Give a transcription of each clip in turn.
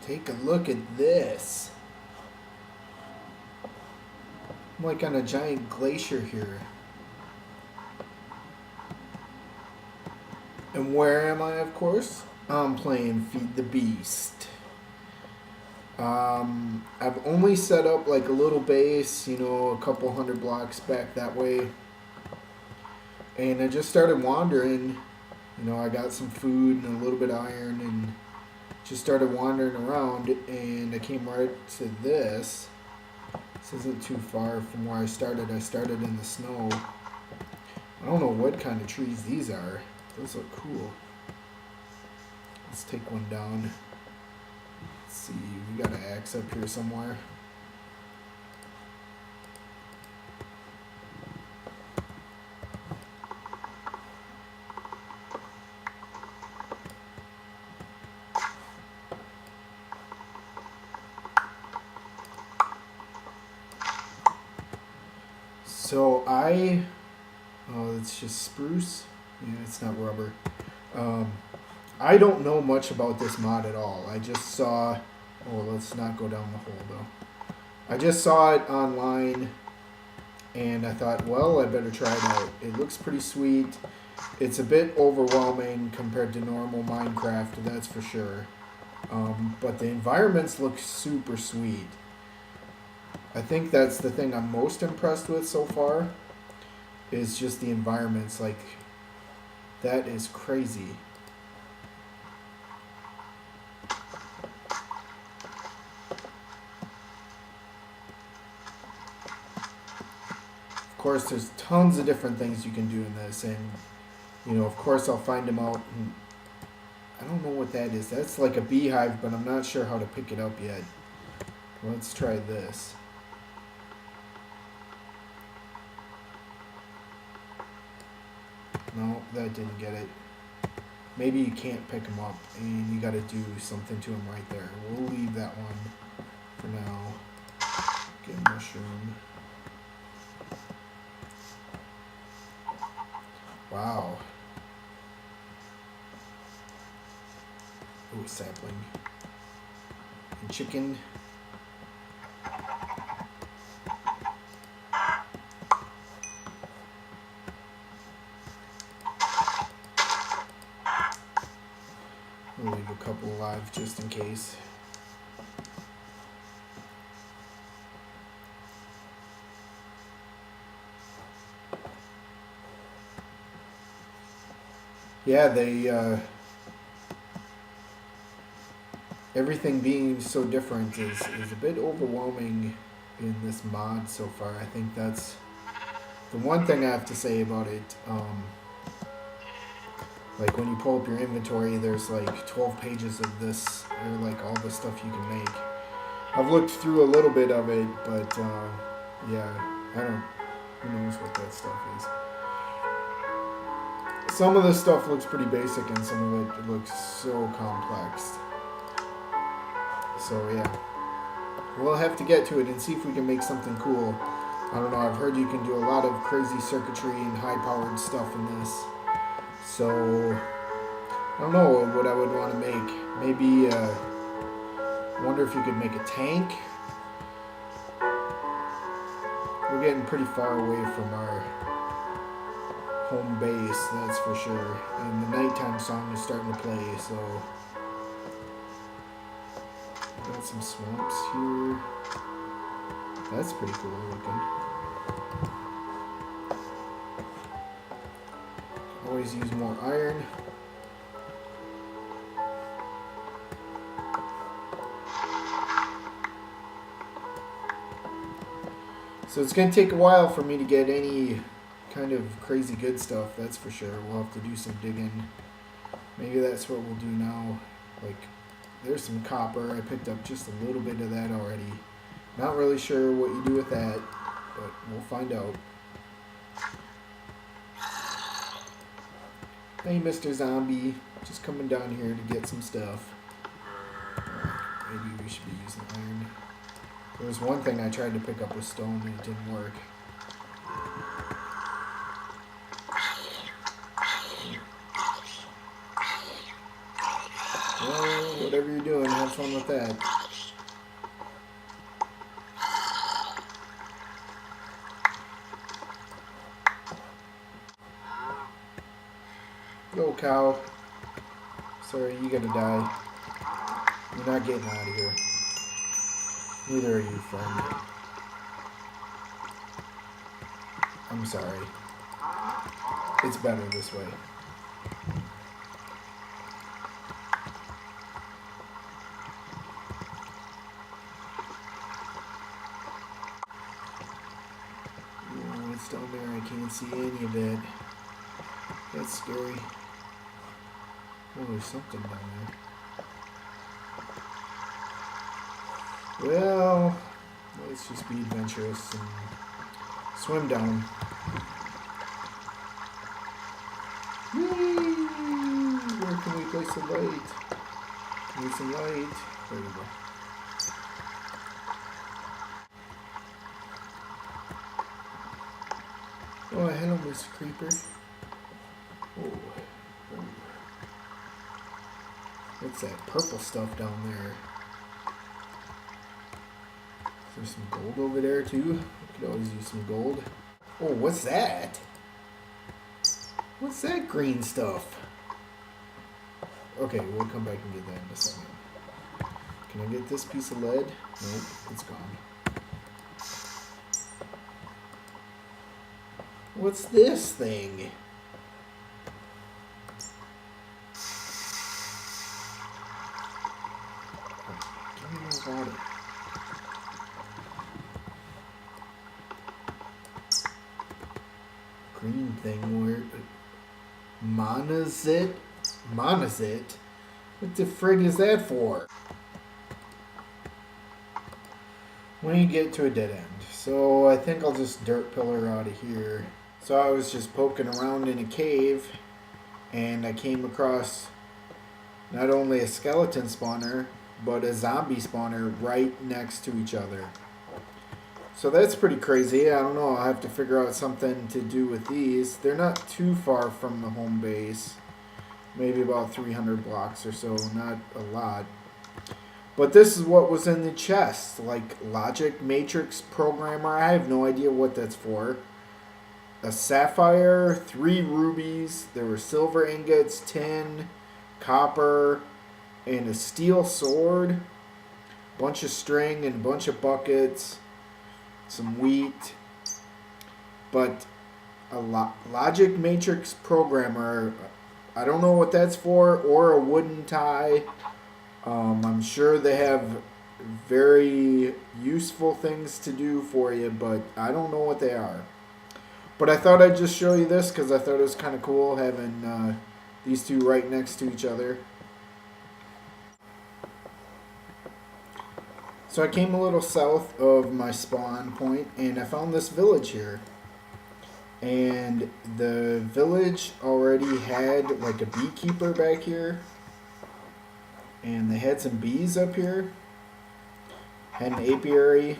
Take a look at this. I'm like on a giant glacier here. And where am I, of course? I'm playing Feed the Beast. I've only set up like a little base, you know, a couple hundred blocks back that way. And I just started wandering. You know, I got some food and a little bit of iron and just started wandering around. And I came right to this. This isn't too far from where I started. I started in the snow. I don't know what kind of trees these are. Those look cool. Let's take one down. Let's see, we got an axe up here somewhere. So oh, it's just spruce. Yeah, it's not rubber. I don't know much about this mod at all. I just saw, oh, let's not go down the hole though. I just saw it online and I thought, well, I better try it out. It looks pretty sweet. It's a bit overwhelming compared to normal Minecraft, that's for sure. But the environments look super sweet. I think that's the thing I'm most impressed with so far, is just the environments. Like, that is crazy. Of course, there's tons of different things you can do in this, and, you know, of course I'll find them out. And I don't know what that is. That's like a beehive, but I'm not sure how to pick it up yet. Let's try this. No, that didn't get it. Maybe you can't pick them up and you got to do something to them right there. We'll leave that one for now. Get a mushroom. Wow. Ooh, sapling. And chicken. We'll leave a couple alive just in case. Yeah, everything being so different is a bit overwhelming in this mod so far. I think that's the one thing I have to say about it. Like when you pull up your inventory, there's like 12 pages of this, or like all the stuff you can make. I've looked through a little bit of it, but yeah, who knows what that stuff is. Some of the stuff looks pretty basic and some of it looks so complex. So yeah, we'll have to get to it and see if we can make something cool. I don't know, I've heard you can do a lot of crazy circuitry and high-powered stuff in this. So, I don't know what I would want to make. Maybe, I wonder if you could make a tank. We're getting pretty far away from our home base, that's for sure. And the nighttime song is starting to play, so... Got some swamps here. That's pretty cool looking. Always use more iron. So it's going to take a while for me to get any kind of crazy good stuff, that's for sure. We'll have to do some digging. Maybe that's what we'll do now. Like, there's some copper. I picked up just a little bit of that already. Not really sure what you do with that, but we'll find out. Hey, Mr. Zombie. Just coming down here to get some stuff. Maybe we should be using iron. There was one thing I tried to pick up with stone and it didn't work. Whoa. whatever you're doing, have fun with that. Go, cow. Sorry, you gotta die. You're not getting out of here. Neither are you, friend. I'm sorry. It's better this way. Oh, it's down there. I can't see any of it. That's scary. Oh, there's something down there. Well, let's just be adventurous and swim down. Whee! Where can we place the light? Need some light. There we go. Oh, hello, Mr. Creeper. Oh. What's that purple stuff down there? There's some gold over there too. We could always use some gold. Oh, what's that? What's that green stuff? Okay, we'll come back and get that in a second. Can I get this piece of lead? Nope, it's gone. What's this thing? Give me more water. Green thing where monazit? Monazit? What the frig is that for? When you get to a dead end. So I think I'll just dirt pillar out of here. So I was just poking around in a cave and I came across not only a skeleton spawner but a zombie spawner right next to each other. So that's pretty crazy. I don't know. I'll have to figure out something to do with these. They're not too far from the home base. Maybe about 300 blocks or so. Not a lot. But this is what was in the chest. Like logic matrix programmer. I have no idea what that's for. A sapphire, 3 rubies. There were silver ingots, tin, copper, and a steel sword. Bunch of string and a bunch of buckets. Some wheat, but a logic matrix programmer, I don't know what that's for, or a wooden tie. I'm sure they have very useful things to do for you, but I don't know what they are. But I thought I'd just show you this because I thought it was kind of cool having these two right next to each other. So I came a little south of my spawn point and I found this village here. And the village already had like a beekeeper back here. And they had some bees up here. Had an apiary.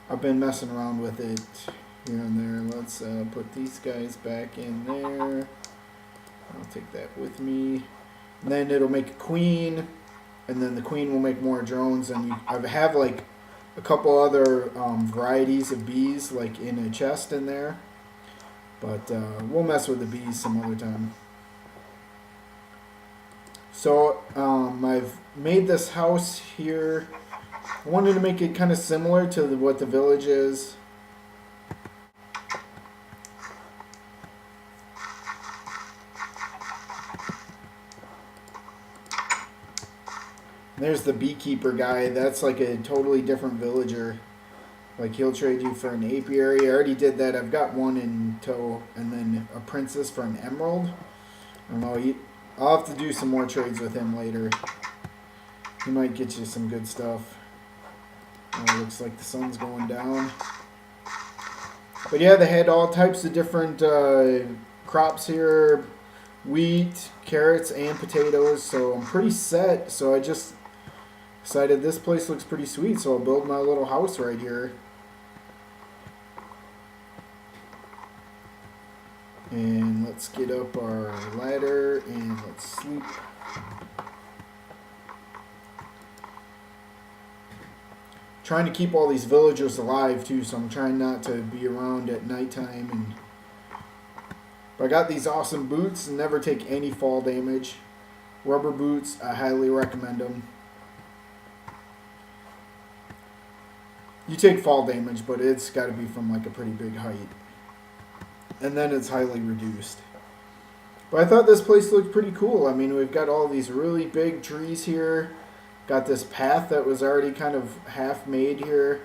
I've been messing around with it here and there. Let's put these guys back in there. I'll take that with me. And then it'll make a queen. And then the queen will make more drones, and I have like a couple other varieties of bees like in a chest in there. But we'll mess with the bees some other time. So I've made this house here. I wanted to make it kind of similar to what the village is. There's the beekeeper guy. That's like a totally different villager. Like he'll trade you for an apiary. I already did that. I've got one in tow, and then a princess for an emerald. I don't know. I'll have to do some more trades with him later. He might get you some good stuff. Oh, looks like the sun's going down. But yeah, they had all types of different crops here. Wheat, carrots, and potatoes. So I'm pretty set. So I just decided this place looks pretty sweet, so I'll build my little house right here. And let's get up our ladder and let's sleep. trying to keep all these villagers alive too, so I'm trying not to be around at nighttime. And but I got these awesome boots and never take any fall damage. Rubber boots, I highly recommend them. You take fall damage, but it's got to be from like a pretty big height. And then it's highly reduced. But I thought this place looked pretty cool. I mean, we've got all these really big trees here. Got this path that was already kind of half made here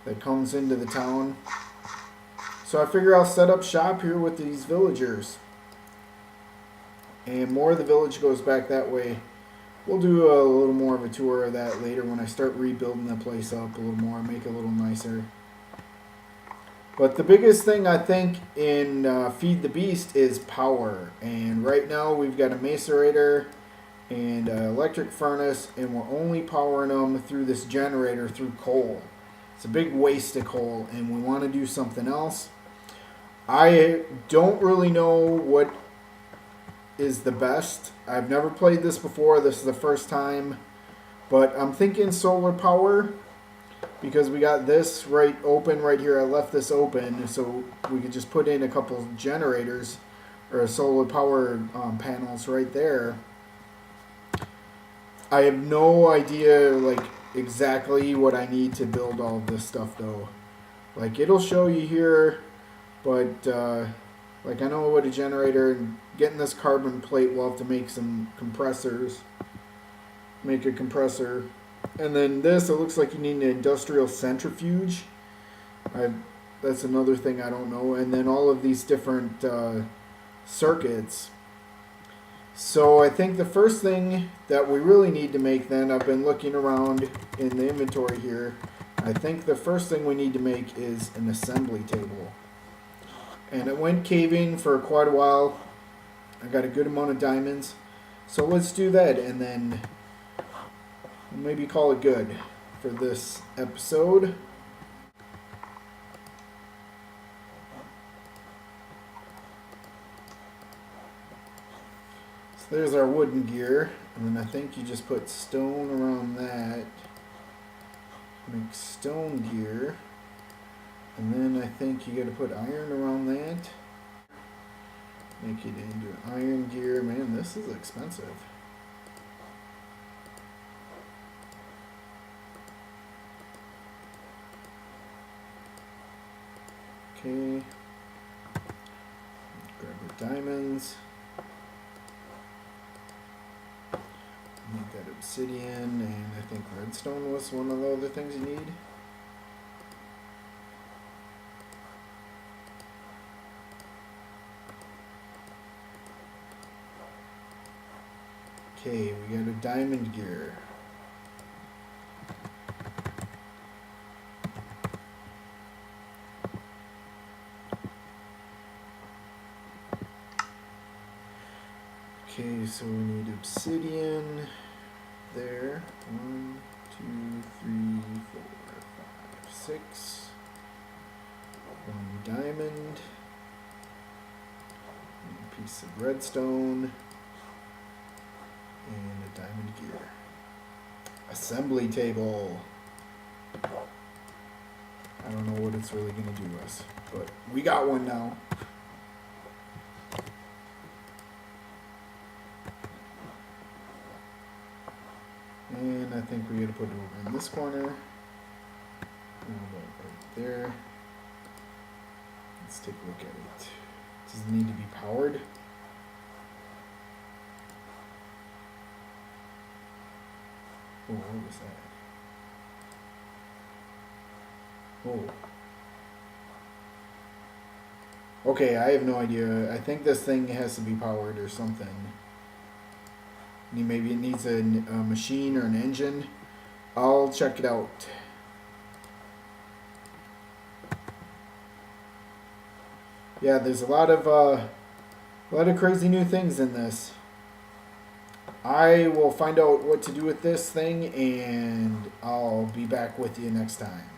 that comes into the town. So I figure I'll set up shop here with these villagers. And more of the village goes back that way. We'll do a little more of a tour of that later when I start rebuilding the place up a little more, make it a little nicer. But the biggest thing I think in Feed the Beast is power. And right now we've got a macerator and an electric furnace, and we're only powering them through this generator through coal. It's a big waste of coal, and we want to do something else. I don't really know what is the best. I've never played this before. This is the first time. But I'm thinking solar power, because we got this right open right here. I left this open so we could just put in a couple generators or solar power panels right there. I have no idea like exactly what I need to build all of this stuff though. Like it'll show you here, but like I know what a generator, and getting this carbon plate, we'll have to make some compressors. Make a compressor. And then this, it looks like you need an industrial centrifuge. That's another thing I don't know. And then all of these different circuits. So I think the first thing that we really need to make then, I've been looking around in the inventory here. I think the first thing we need to make is an assembly table. And it went caving for quite a while. I got a good amount of diamonds. So let's do that and then maybe call it good for this episode. So there's our wooden gear, and then I think you just put stone around that. Make stone gear, and then I think you got to put iron around that. Make it into iron gear. Man, this is expensive. Okay, grab the diamonds, need that obsidian, and I think redstone was one of the other things you need. Okay, we got a diamond gear. Okay, so we need obsidian there. 1, 2, 3, 4, 5, 6. 1 diamond. A piece of redstone. And a diamond gear. Assembly table. I don't know what it's really going to do us, but we got one now. And I think we're going to put it over in this corner. Right there. Let's take a look at it. Does it need to be powered? Oh, what was that? Oh. Okay, I have no idea. I think this thing has to be powered or something. Maybe it needs a machine or an engine. I'll check it out. Yeah, there's a lot of crazy new things in this. I will find out what to do with this thing, and I'll be back with you next time.